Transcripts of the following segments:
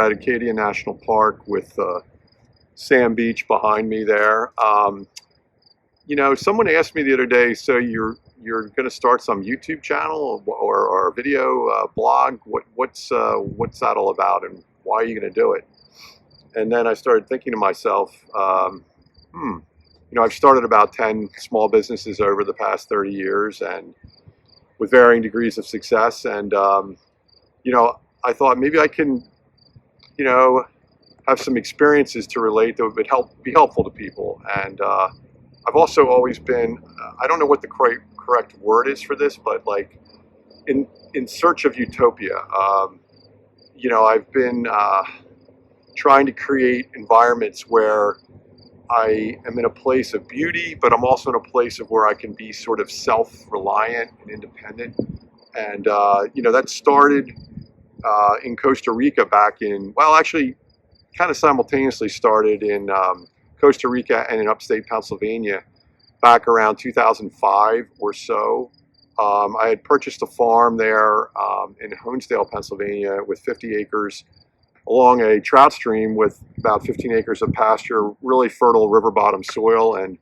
at Acadia National Park with Sam Beach behind me there. Someone asked me the other day, so you're going to start some YouTube channel or video blog? What's that all about, and why are you going to do it? And then I started thinking to myself, I've started about 10 small businesses over the past 30 years, and with varying degrees of success. And I thought maybe I can, have some experiences to relate that would be helpful to people. And I've also always been, I don't know what the correct word is for this, but like in search of utopia. I've been trying to create environments where I am in a place of beauty, but I'm also in a place of where I can be sort of self-reliant and independent. And that started in Costa Rica back in, well, actually kind of simultaneously started in Costa Rica and in upstate Pennsylvania back around 2005 or so. I had purchased a farm there in Homesteading, Pennsylvania with 50 acres along a trout stream with about 15 acres of pasture, really fertile river bottom soil, and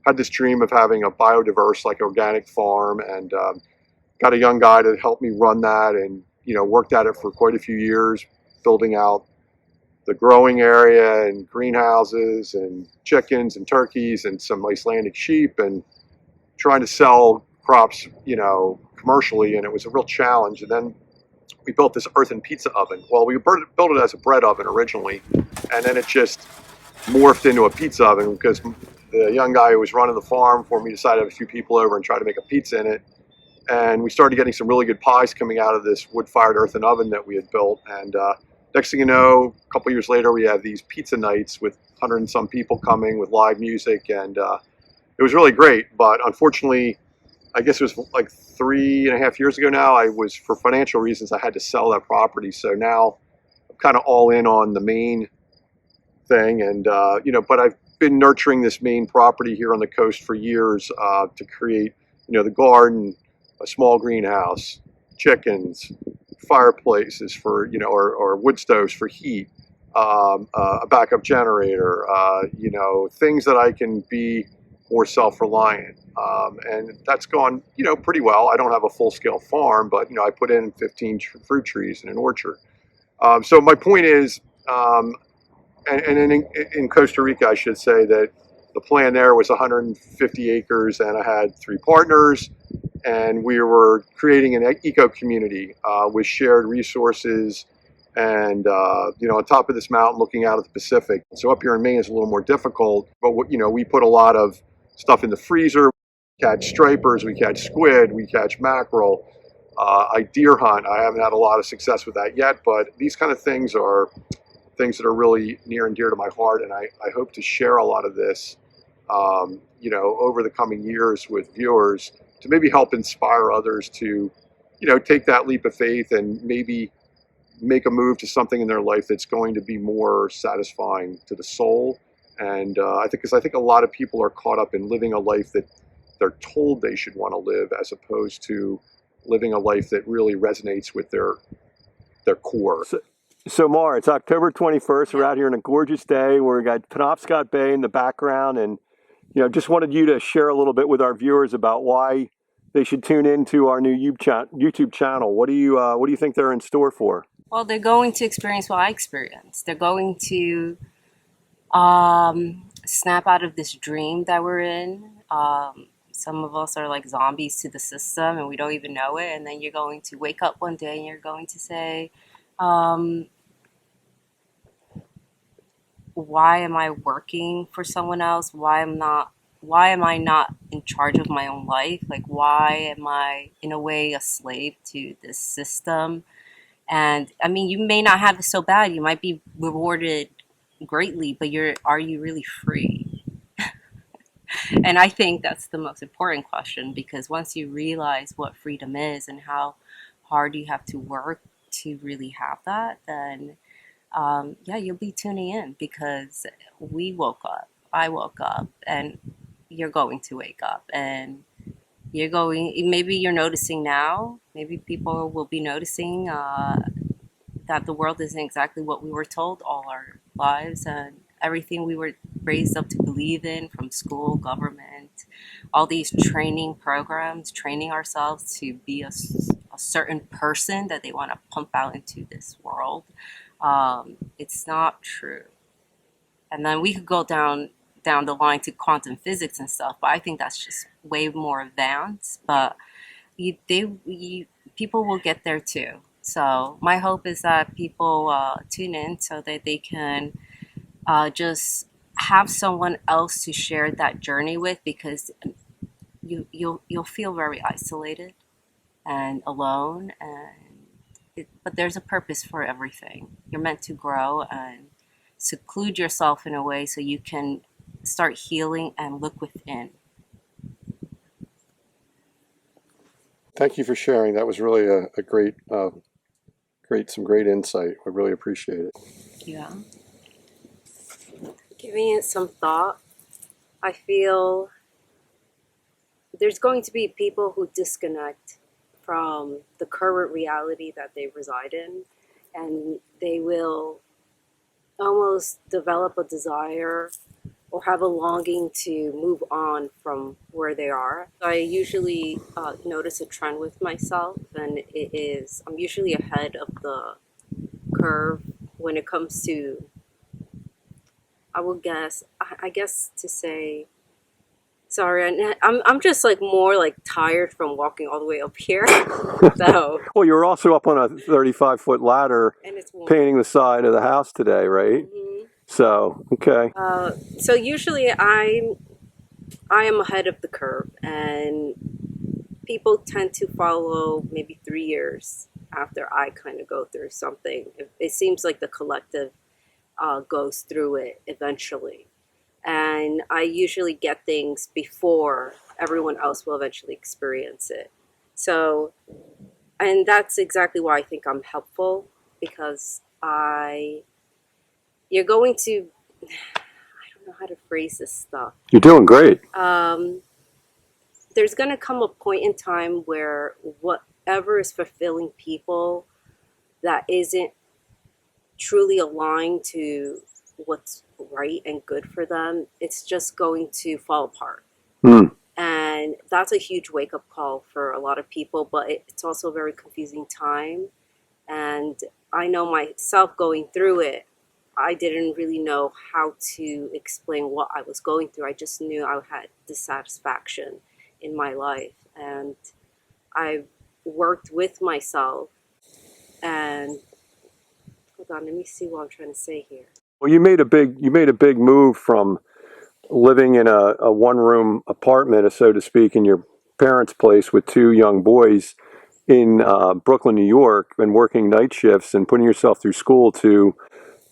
had this dream of having a biodiverse, like organic farm, and got a young guy to help me run that, and worked at it for quite a few years, building out the growing area and greenhouses and chickens and turkeys and some Icelandic sheep, and trying to sell crops, commercially, and it was a real challenge. And then we built this earthen pizza oven. Well, we built it as a bread oven originally, and then it just morphed into a pizza oven because the young guy who was running the farm for me decided to have a few people over and try to make a pizza in it. And we started getting some really good pies coming out of this wood-fired earthen oven that we had built. And next thing you know, a couple years later, we had these pizza nights with 100 and some people coming with live music, and it was really great. But unfortunately, I guess it was like 3.5 years ago now, for financial reasons, I had to sell that property. So now I'm kind of all in on the Maine thing. And, but I've been nurturing this Maine property here on the coast for years to create, the garden, a small greenhouse, chickens, fireplaces for, or wood stoves for heat, a backup generator, things that I can be more self-reliant. And that's gone, pretty well. I don't have a full-scale farm, but, I put in 15 fruit trees and an orchard. So my point is, and in Costa Rica, I should say that the plan there was 150 acres, and I had 3 partners, and we were creating an eco-community with shared resources, and on top of this mountain looking out at the Pacific. So up here in Maine it's a little more difficult, but we put a lot of stuff in the freezer. We catch stripers, we catch squid, we catch mackerel. I deer hunt. I haven't had a lot of success with that yet, but these kind of things are things that are really near and dear to my heart, and I hope to share a lot of this over the coming years with viewers to maybe help inspire others to take that leap of faith and maybe make a move to something in their life that's going to be more satisfying to the soul. And I think a lot of people are caught up in living a life that they're told they should want to live, as opposed to living a life that really resonates with their core. So Mar, it's October 21st. We're out here on a gorgeous day. We've got Penobscot Bay in the background, and just wanted you to share a little bit with our viewers about why they should tune into our new YouTube channel. What do you think they're in store for? Well, they're going to experience what I experienced. They're going to snap out of this dream that we're in. Some of us are like zombies to the system, and we don't even know it. And then you're going to wake up one day and you're going to say, why am I working for someone else? Why am I not in charge of my own life? Like, why am I in a way a slave to this system? And I mean, you may not have it so bad. You might be rewarded greatly, but are you really free? And I think that's the most important question, because once you realize what freedom is and how hard you have to work to really have that, then you'll be tuning in, because I woke up, and you're going to wake up, and maybe you're noticing now, maybe people will be noticing that the world isn't exactly what we were told all our lives, and everything we were raised up to believe in from school, government, all these training programs, training ourselves to be a certain person that they want to pump out into this world. It's not true. And then we could go down the line to quantum physics and stuff, but I think that's just way more advanced. But people will get there too. So my hope is that people tune in so that they can just have someone else to share that journey with, because you'll feel very isolated and alone, and but there's a purpose for everything. You're meant to grow and seclude yourself in a way so you can start healing and look within. Thank you for sharing. That was really a great, some great insight. I really appreciate it. Yeah. Giving it some thought, I feel there's going to be people who disconnect from the current reality that they reside in, and they will almost develop a desire or have a longing to move on from where they are. I usually notice a trend with myself, and it is I'm usually ahead of the curve when it comes to, I guess to say, sorry, I'm just like more like tired from walking all the way up here. So, Well, you were also up on a 35-foot ladder and it's warm. painting the side of the house today, right? So, okay. So usually I am ahead of the curve, and people tend to follow maybe 3 years after I kind of go through something. It seems like the collective goes through it eventually. And I usually get things before everyone else will eventually experience it. So, and that's exactly why I think I'm helpful, because you're going to, I don't know how to phrase this stuff. You're doing great. There's going to come a point in time where whatever is fulfilling people that isn't truly aligned to what's right and good for them, it's just going to fall apart. And that's a huge wake-up call for a lot of people, but it's also a very confusing time. And I know myself going through it, I didn't really know how to explain what I was going through. I just knew I had dissatisfaction in my life, and I worked with myself. And hold on, let me see what I'm trying to say here. Well, you made a big move from living in a one-room apartment, so to speak, in your parents' place with two young boys in Brooklyn, New York, and working night shifts and putting yourself through school, to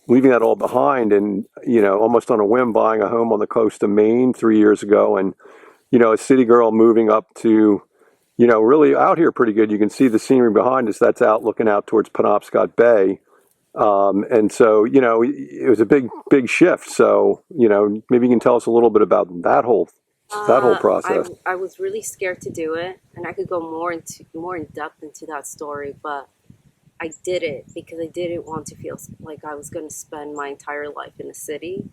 leaving that all behind and, almost on a whim, buying a home on the coast of Maine 3 years ago, and, a city girl moving up to, really out here pretty good. You can see the scenery behind us. That's out looking out towards Penobscot Bay. And so, it was a big shift. So, maybe you can tell us a little bit about that whole process. I was really scared to do it, and I could go more in depth into that story, but I did it because I didn't want to feel like I was going to spend my entire life in a city.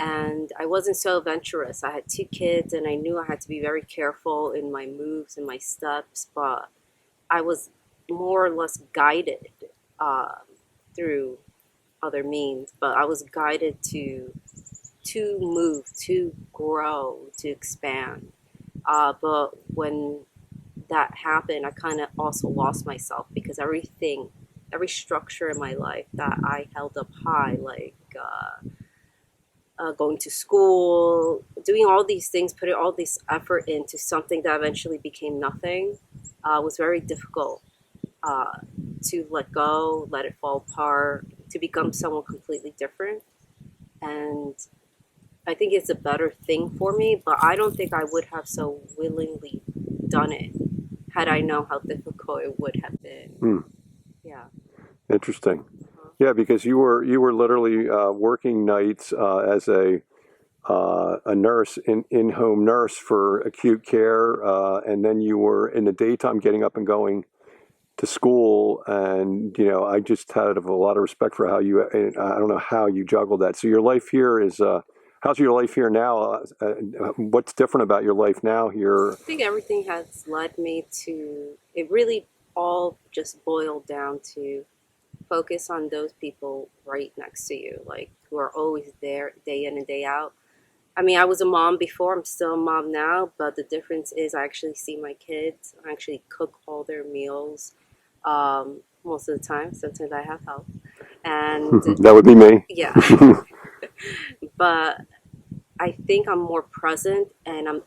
And I wasn't so adventurous. I had 2 kids, and I knew I had to be very careful in my moves and my steps, but I was more or less guided through other means, but I was guided to move, to grow, to expand. But when that happened, I kind of also lost myself, because every structure in my life that I held up high, like going to school, doing all these things, putting all this effort into something that eventually became nothing, was very difficult to let go, let it fall apart, to become someone completely different. And I think it's a better thing for me, but I don't think I would have so willingly done it had I known how difficult it would have been. Yeah. Interesting. Yeah, because you were literally working nights as a nurse, in-home nurse for acute care, and then you were in the daytime getting up and going to school, and I just had a lot of respect for how you. And I don't know how you juggle that. So your life here is. How's your life here now? What's different about your life now here? I think everything has led me to, it really all just boiled down to focus on those people right next to you, like who are always there day in and day out. I mean, I was a mom before, I'm still a mom now, but the difference is I actually see my kids. I actually cook all their meals most of the time. Sometimes I have help. And That would be me. yeah, but I think I'm more present and I'm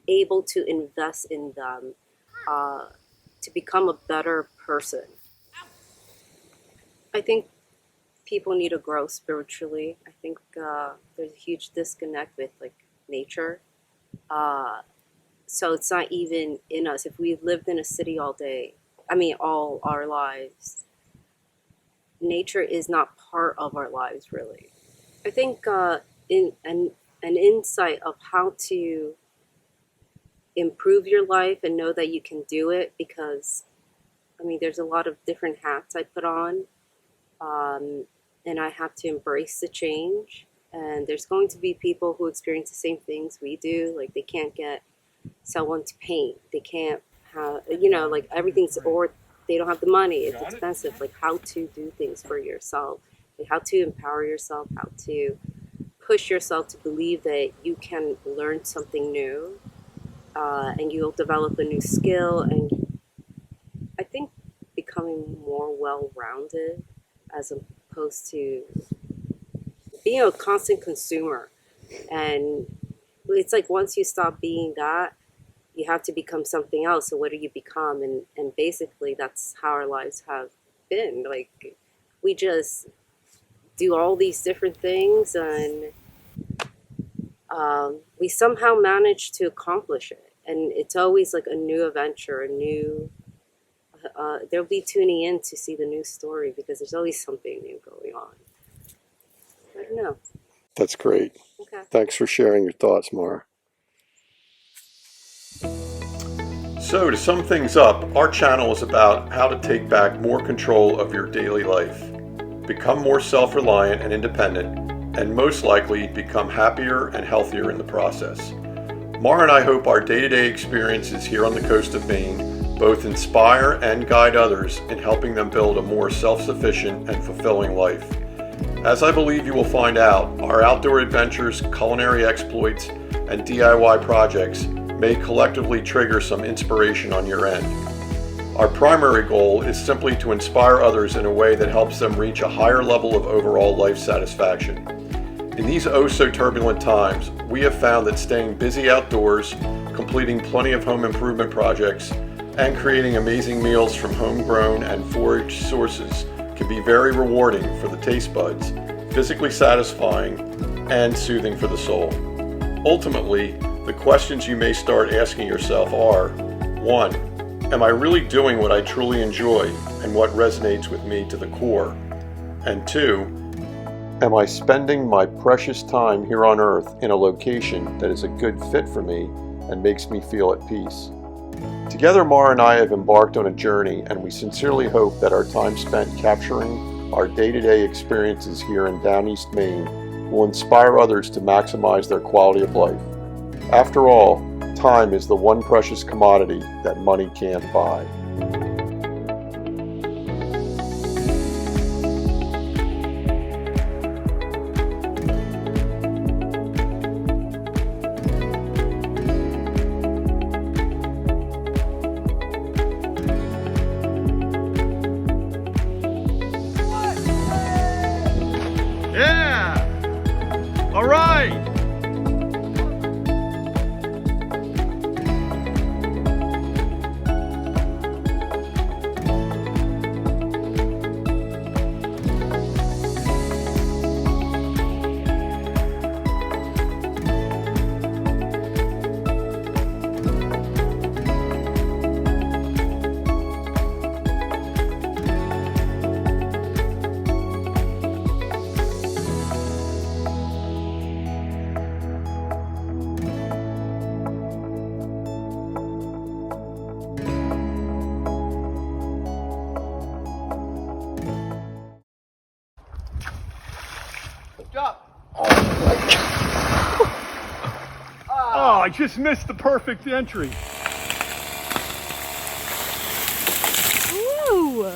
able to invest in them to become a better person. I think people need to grow spiritually. I think there's a huge disconnect with like nature. Uh, so it's not even in us. If we lived in a city all day, I mean, all our lives, nature is not part of our lives really. I think in an insight of how to improve your life and know that you can do it, because I mean, there's a lot of different hats I put on, and I have to embrace the change. And there's going to be people who experience the same things we do. Like they can't get someone to paint. They can't have, like everything's, or they don't have the money. It's expensive. Like how to do things for yourself, like how to empower yourself, how to push yourself to believe that you can learn something new, and you'll develop a new skill. And I think becoming more well-rounded as opposed to being a constant consumer. And it's like once you stop being that, you have to become something else. So what do you become? And basically that's how our lives have been. Like we just do all these different things, and we somehow manage to accomplish it. And it's always like a new adventure, a new they'll be tuning in to see the new story because there's always something new going on. I don't know. That's great. Okay. Thanks for sharing your thoughts, Mara. So to sum things up, our channel is about how to take back more control of your daily life, become more self-reliant and independent, and most likely become happier and healthier in the process. Mara and I hope our day-to-day experiences here on the coast of Maine both inspire and guide others in helping them build a more self-sufficient and fulfilling life. As I believe you will find out, our outdoor adventures, culinary exploits, and DIY projects may collectively trigger some inspiration on your end. Our primary goal is simply to inspire others in a way that helps them reach a higher level of overall life satisfaction. In these oh-so-turbulent times, we have found that staying busy outdoors, completing plenty of home improvement projects, and creating amazing meals from homegrown and foraged sources can be very rewarding for the taste buds, physically satisfying, and soothing for the soul. Ultimately, the questions you may start asking yourself are: 1. Am I really doing what I truly enjoy and what resonates with me to the core? And 2. Am I spending my precious time here on Earth in a location that is a good fit for me and makes me feel at peace? Together, Mara and I have embarked on a journey, and we sincerely hope that our time spent capturing our day-to-day experiences here in Down East Maine will inspire others to maximize their quality of life. After all, time is the one precious commodity that money can't buy. Yeah! All right! Oh, I just missed the perfect entry. Ooh.